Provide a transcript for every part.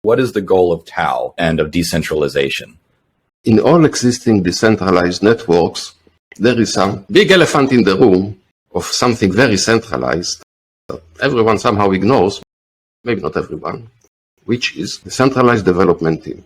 What is the goal of Tau and of decentralization? In all existing decentralized networks, there is some big elephant in the room of something very centralized that everyone somehow ignores, maybe not everyone, which is the centralized development team.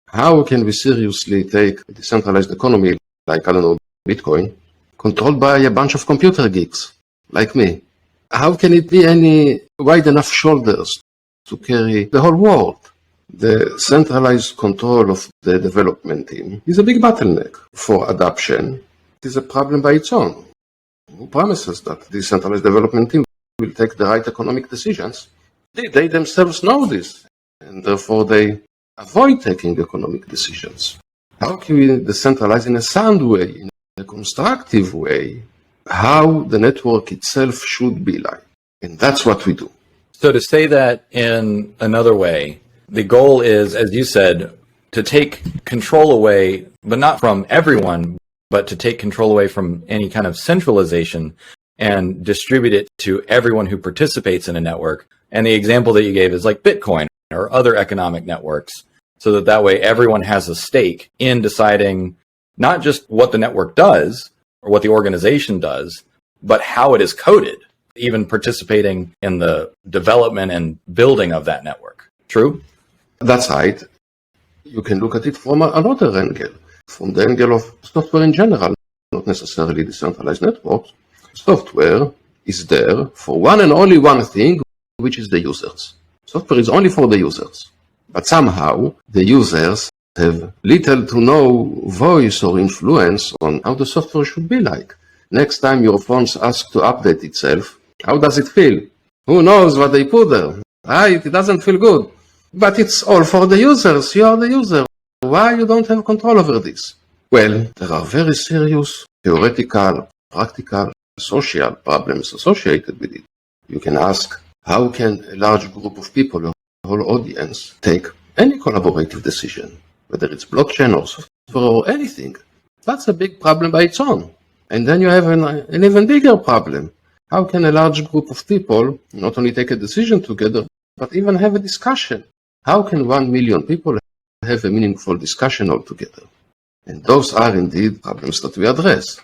How can we seriously take a decentralized economy like, I don't know, Bitcoin, controlled by a bunch of computer geeks like me? How can it be any wide enough shoulders to carry the whole world? The centralized control of the development team is a big bottleneck for adoption. It is a problem by its own. Who promises that the decentralized development team will take the right economic decisions? They themselves know this, and therefore they avoid taking economic decisions. How can we decentralize in a sound way, in a constructive way, how the network itself should be like? And that's what we do. So to say that in another way, the goal is, as you said, to take control away, but not from everyone, but to take control away from any kind of centralization and distribute it to everyone who participates in a network. And the example that you gave is like Bitcoin or other economic networks, so that way everyone has a stake in deciding not just what the network does or what the organization does, but how it is coded, even participating in the development and building of that network. True? That's right. You can look at it from another angle, from the angle of software in general, not necessarily decentralized networks. Software is there for one and only one thing, which is the users. Software is only for the users. But somehow the users have little to no voice or influence on how the software should be like. Next time your phone asks to update itself, how does it feel? Who knows what they put there? Right? It doesn't feel good. But it's all for the users. You are the user. Why you don't have control over this? Well, there are very serious theoretical, practical, social problems associated with it. You can ask, how can a large group of people, a whole audience, take any collaborative decision, whether it's blockchain or software or anything? That's a big problem by its own. And then you have an even bigger problem. How can a large group of people not only take a decision together, but even have a discussion? How can 1 million people have a meaningful discussion altogether? And those are indeed problems that we address.